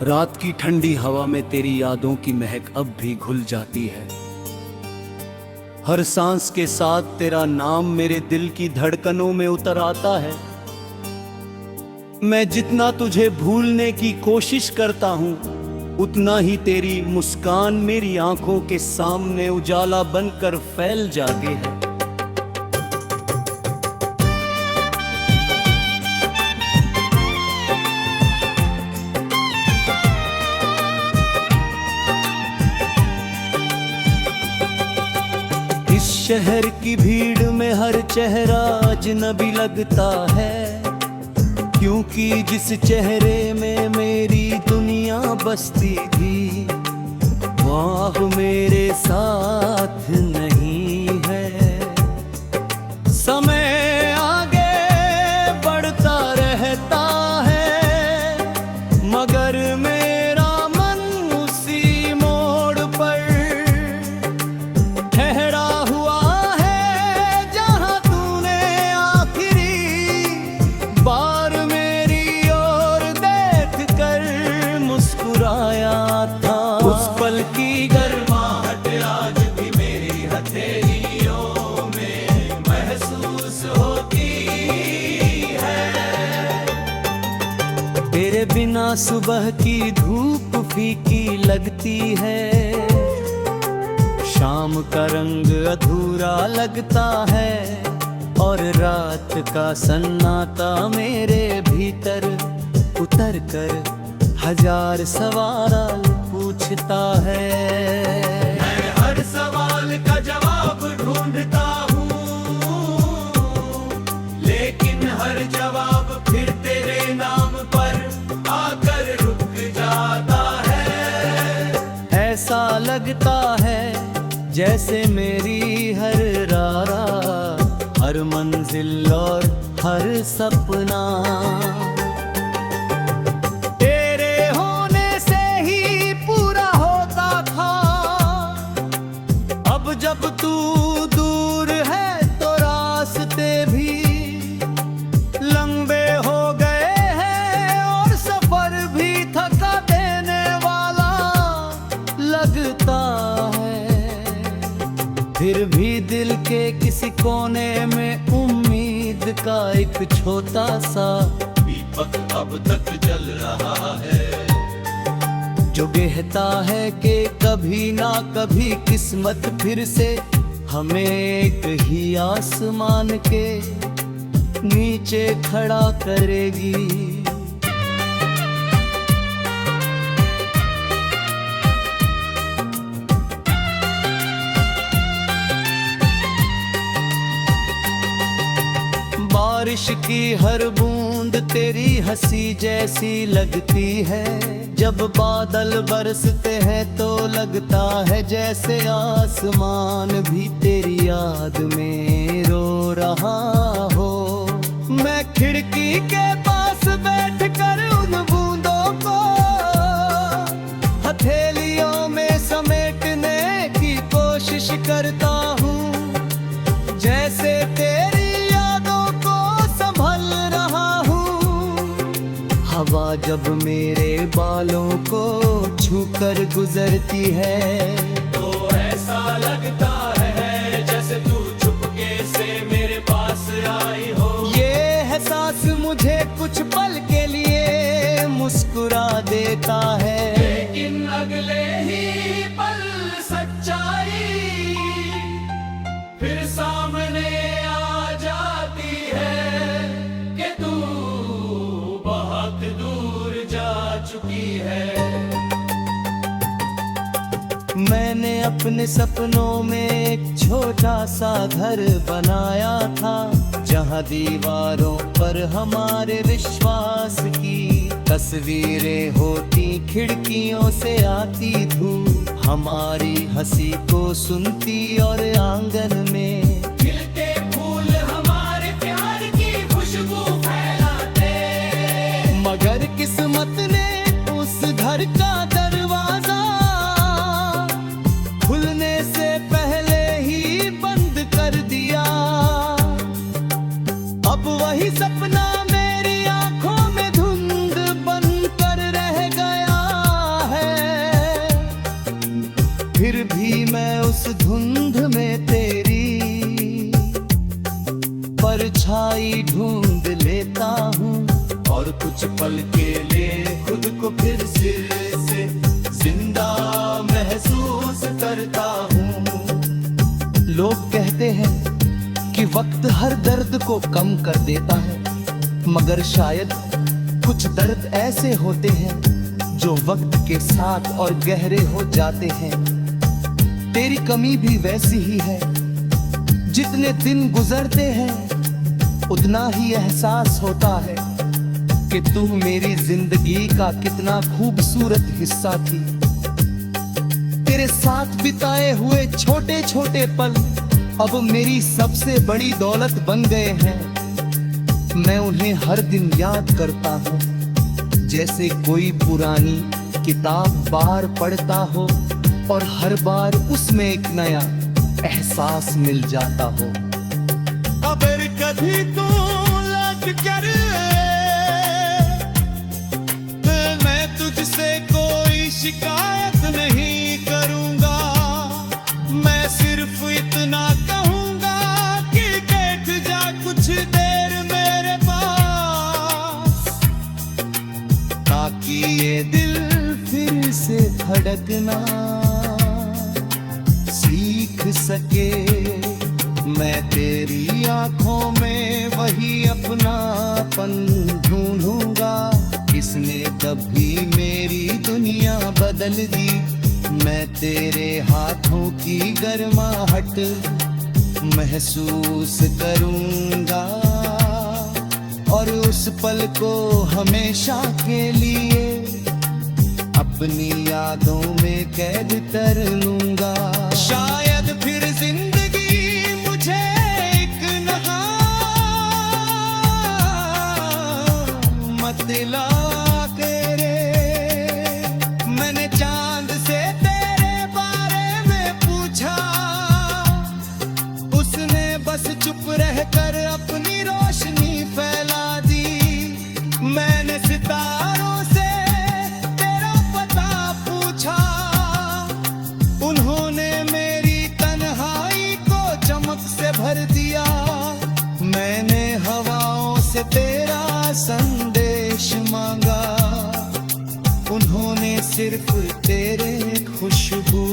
रात की ठंडी हवा में तेरी यादों की महक अब भी घुल जाती है। हर सांस के साथ तेरा नाम मेरे दिल की धड़कनों में उतर आता है। मैं जितना तुझे भूलने की कोशिश करता हूं, उतना ही तेरी मुस्कान मेरी आंखों के सामने उजाला बनकर फैल जाती है। इस शहर की भीड़ में हर चेहरा अजनबी लगता है, क्योंकि जिस चेहरे में मेरी दुनिया बसती थी वह मेरे साथ नहीं है। समय आगे बढ़ता रहता है, मगर मेरा मन उसी मोड़ पर ठहरा हुआ है, जहां तूने आखिरी बार मेरी ओर देख कर मुस्कुराया था। उस पल की गर्माहट आज भी मेरी हथेलियों में महसूस होती है। तेरे बिना सुबह की धूप फीकी लगती है, शाम का रंग अधूरा लगता है, और रात का सन्नाटा मेरे भीतर उतर कर हजार सवाल पूछता है। मैं हर सवाल का जवाब ढूंढता हूँ, लेकिन हर जवाब फिर तेरे नाम पर आकर रुक जाता है। ऐसा लगता है जैसे मेरी हर रारा, हर मंजिल और हर सपना तेरे होने से ही पूरा होता था। अब जब तू दूर है तो रास्ते भी लंबे हो गए हैं, और सफर भी थका देने वाला लगता है। फिर भी दिल के किसी कोने में उम्मीद का एक छोटा सा दीपक अब तक जल रहा है, जो कहता है कि कभी ना कभी किस्मत फिर से हमें एक ही आसमान के नीचे खड़ा करेगी। बारिश की हर बूंद तेरी हंसी जैसी लगती है, जब बादल बरसते हैं तो लगता है जैसे आसमान भी तेरी याद में रो रहा हो। मैं खिड़की के पास बैठकर उन बूंदों को हथेलियों में समेटने की कोशिश करता हूँ, जैसे तेरी हवा जब मेरे बालों को छूकर गुजरती है, तो ऐसा लगता है जैसे तू चुपके से मेरे पास आई हो। ये एहसास मुझे कुछ पल के लिए मुस्कुरा देता है, लेकिन अगले ही पल सच्चाई फिर सामने आ जाती है कि तू बहुत दूर जा चुकी है। मैंने अपने सपनों में एक छोटा सा घर बनाया था, जहां दीवारों पर हमारे विश्वास की तस्वीरें होती, खिड़कियों से आती धूप हमारी हंसी को सुनती, और आंगन में खिलते फूल हमारे प्यार की खुशबू फैलाते। मगर किस्मत ने उस घर का दरवाजा खुलने से पहले ही बंद कर दिया। अब वही सपना मेरी आंखों में धुंध बनकर रह गया। फिर भी मैं उस धुंध में तेरी परछाई ढूंढ लेता हूँ, और कुछ पल के लिए खुद को फिर से जिंदा महसूस करता हूँ। लोग कहते हैं कि वक्त हर दर्द को कम कर देता है, मगर शायद कुछ दर्द ऐसे होते हैं जो वक्त के साथ और गहरे हो जाते हैं। तेरी कमी भी वैसी ही है, जितने दिन गुजरते हैं उतना ही एहसास होता है कि तू मेरी जिंदगी का कितना खूबसूरत हिस्सा थी। तेरे साथ बिताए हुए छोटे छोटे पल अब मेरी सबसे बड़ी दौलत बन गए हैं। मैं उन्हें हर दिन याद करता हूँ, जैसे कोई पुरानी किताब बाहर पढ़ता हो और हर बार उसमें एक नया एहसास मिल जाता हो। अगर कभी तू लग कर तो मैं तुझसे कोई शिकायत नहीं करूंगा। मैं सिर्फ इतना कहूंगा कि बैठ जा कुछ देर मेरे पास, ताकि ये दिल फिर से धड़कना सीख सके। मैं तेरी आंखों में वही अपनापन ढूंढूंगा, किसने कभी मेरी दुनिया बदल दी। मैं तेरे हाथों की गर्माहट महसूस करूंगा, और उस पल को हमेशा के लिए अपनी यादों में कैद कर लूंगा। शायद फिर जिंदगी मुझे एक नहा मत ला तेरे। मैंने चांद से तेरे बारे में पूछा, उसने बस चुप रहकर अपनी रोशनी फैला दी। मैंने सितारों से तेरा पता पूछा, उन्होंने मेरी तन्हाई को चमक से भर दिया। मैंने हवाओं से तेरा संदेश मांगा, उन्होंने सिर्फ तेरे खुशबू